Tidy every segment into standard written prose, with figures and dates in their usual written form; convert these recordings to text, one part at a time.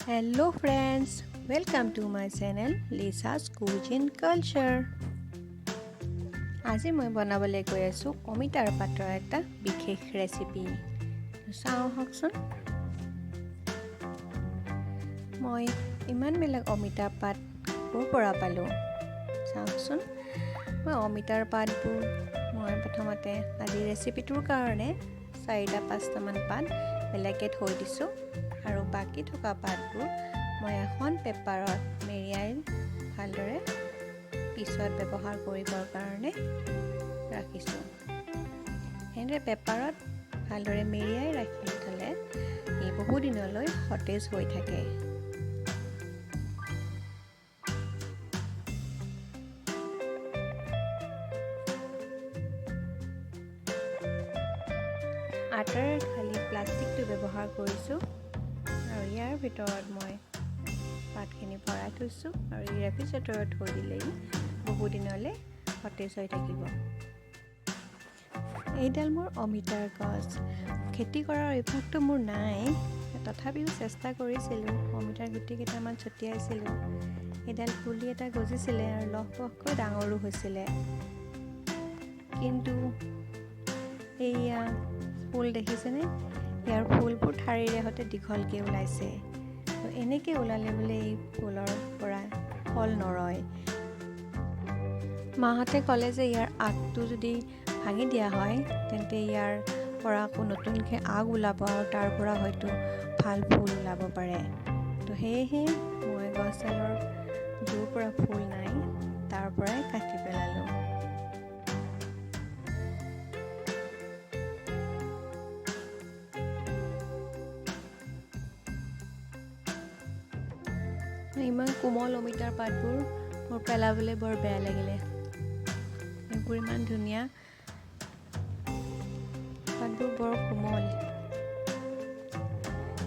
Hello friends, welcome to my channel Lisa's Cuisine Culture. আজি মই বনাবলৈ গৈ আছো অমিতাৰ পাতৰ এটা বিশেষ ৰেচিপি। চাওঁ হকচোন। মই ইমান বেলেগ অমিতা পাত ক'ৰ পৰা পালোঁ চাওকচোন। মই অমিতাৰ পাতবোৰ মই প্ৰথমতে আজি ৰেচিপিটোৰ কাৰণে 4-5টা মান পাত বেলেগে থৈ দিছোঁ আৰু বাকি থকা পাতবোৰ মই এখন পেপাৰত মেৰিয়াই ভালদৰে পিছত ব্যৱহাৰ কৰিবৰ কাৰণে ৰাখিছোঁ। এনেদৰে পেপাৰত ভালদৰে মেৰিয়াই ৰাখি থ'লে ই বহু দিনলৈ সতেজ হৈ থাকে। আটাৰ খালি প্লাষ্টিকটো ব্যৱহাৰ কৰিছোঁ আৰু ইয়াৰ ভিতৰত মই পাতখিনি ভৰাই থৈছোঁ আৰু ৰেফ্ৰিজাৰেটৰত থৈ দিলেই বহু দিনলৈ সতেজ হৈ থাকিব। এইডাল মোৰ অমিতাৰ গছ। খেতি কৰাৰ অভ্যাসটো মোৰ নাই, তথাপিও চেষ্টা কৰিছিলোঁ। অমিতাৰ গুটি কেইটামান ছটিয়াইছিলোঁ। এইডাল পুলি এটা গজিছিলে আৰু লহপহকৈ ডাঙৰো হৈছিলে। কিন্তু এইয়া ফুল দেখিছেনে? ইয়াৰ ফুলবোৰ ঠাৰিৰে সৈতে দীঘলকৈ ওলাইছে। এনেকৈ ওলালে বোলে এই ফুলৰ পৰা ফল নৰয়। মাহঁতে ক'লে যে ইয়াৰ আগটো যদি ভাঙি দিয়া হয় তেন্তে ইয়াৰ পৰা আকৌ নতুনকৈ আগ ওলাব আৰু তাৰ পৰা হয়তো ভাল ফুল ওলাব পাৰে। তো সেয়েহে মই গছডালৰ য'ৰ পৰা ফুল নাই তাৰ পৰাই কাটি পেলালোঁ। ইমান কোমল অমিতাৰ পাতবোৰ মোৰ পেলাবলৈ বৰ বেয়া লাগিলে। এইবোৰ ইমান ধুনীয়া, পাতবোৰ বৰ কোমল।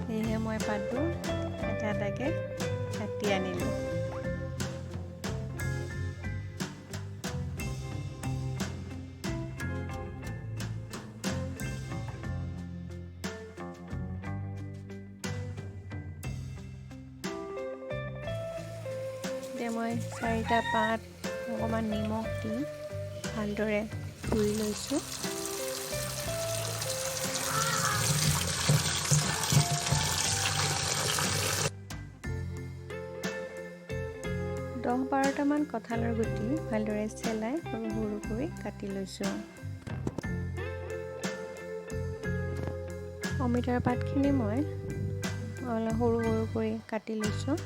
সেয়েহে মই পাতবোৰ এটা এটাকৈ কাটি আনিলোঁ। এতিয়া মই 4টা পাত অকণমান নিমখ দি ভালদৰে ধুই লৈছোঁ। দহ 12টামান কঁঠালৰ গুটি ভালদৰে চেলাই সৰু সৰুকৈ কাটি লৈছোঁ। অমিতাৰ পাতখিনি মই অলপ সৰু সৰুকৈ কাটি লৈছোঁ।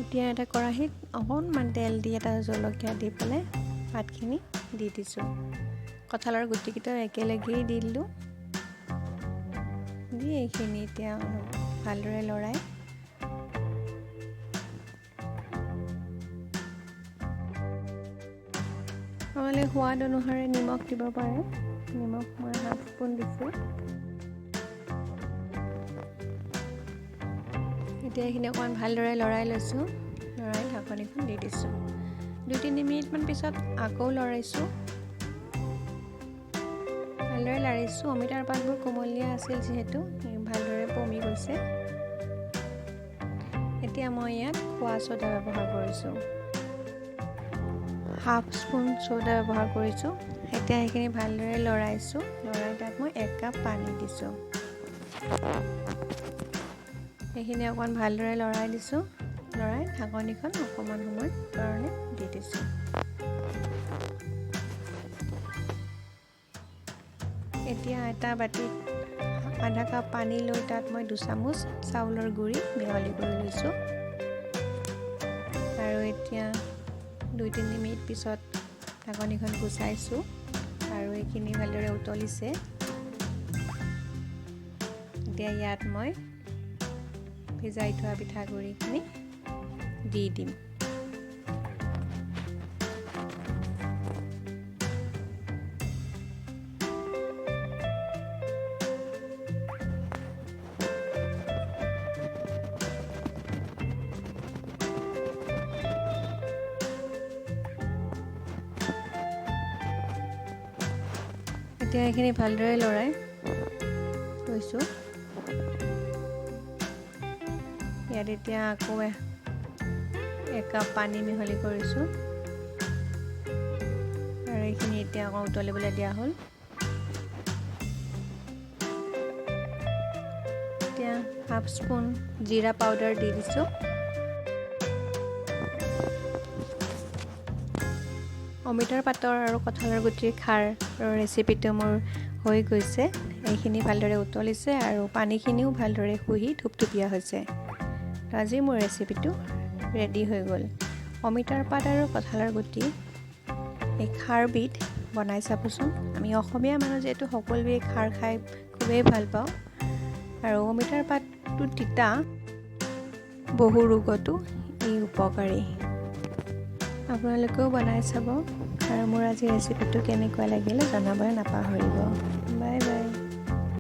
এতিয়া এটা কেৰাহীত অকণমান তেল দি এটা জলকীয়া দি পেলাই পাতখিনি দি দিছোঁ। কঁঠালৰ গুটিকেইটাও একেলগেই দি দিলোঁ। দি এইখিনি এতিয়া ভালদৰে লৰাই নহ'লে সোৱাদ অনুসাৰে নিমখ দিব পাৰে। নিমখ মই 1/2 স্পুন দিছোঁ। এতিয়া এইখিনি অকণমান ভালদৰে লৰাই লৈছোঁ। লৰাই ঢাকনিখন দি দিছোঁ। 2-3 মিনিটমান পিছত আকৌ লৰাইছোঁ। ভালদৰে লাৰিছোঁ। অমিতাৰ পাতবোৰ কোমলীয়া আছিল যিহেতু ভালদৰে পমি গৈছে। এতিয়া মই ইয়াত খোৱা ছ'ডা ব্যৱহাৰ কৰিছোঁ। 1/2 স্পুন ছ'ডা ব্যৱহাৰ কৰিছোঁ। এতিয়া সেইখিনি ভালদৰে লৰাইছোঁ। লৰাই তাত মই 1 কাপ পানী দিছোঁ। এইখিনি অকণমান ভালদৰে লৰাই দিছোঁ। লৰাই ঢাকনিখন অকণমান সময়ৰ কাৰণে দি দিছোঁ। এতিয়া এটা বাটিত আধা কাপ পানী লৈ তাত মই 2 চামুচ চাউলৰ গুড়ি মিহলি কৰি লৈছোঁ। আৰু এতিয়া 2-3 মিনিট পিছত ঢাকনিখন গুচাইছোঁ আৰু এইখিনি ভালদৰে উতলিছে। এতিয়া ইয়াত মই ভিজাই থোৱা পিঠাগুড়িখিনি দি দিম। এতিয়া এইখিনি ভালদৰে লৰাই লৈছোঁ। ইয়াত এতিয়া আকৌ 1 কাপ পানী মিহলি কৰিছোঁ আৰু এইখিনি এতিয়া আকৌ উতলিবলৈ দিয়া হ'ল। এতিয়া ½ স্পুন জিৰা পাউডাৰ দি দিছোঁ। অমিতাৰ পাতৰ আৰু কঁঠালৰ গুটিৰ খাৰৰ ৰেচিপিটো মোৰ হৈ গৈছে। এইখিনি ভালদৰে উতলিছে আৰু পানীখিনিও ভালদৰে শুহি থুপথুপীয়া হৈছে। আজি মোৰ ৰেচিপিটো ৰেডি হৈ গ'ল। অমিতাৰ পাত আৰু কঁঠালৰ গুটি এই খাৰবিধ বনাই চাবচোন। আমি অসমীয়া মানুহ যিহেতু সকলোৱে খাৰ খাই খুবেই ভাল পাওঁ আৰু অমিতাৰ পাতটো তিতা, বহু ৰোগতো ই উপকাৰী। আপোনালোকেও বনাই চাব আৰু মোৰ আজি ৰেচিপিটো কেনেকুৱা লাগিলে জনাবলৈ নাপাহৰিব। Bye bye.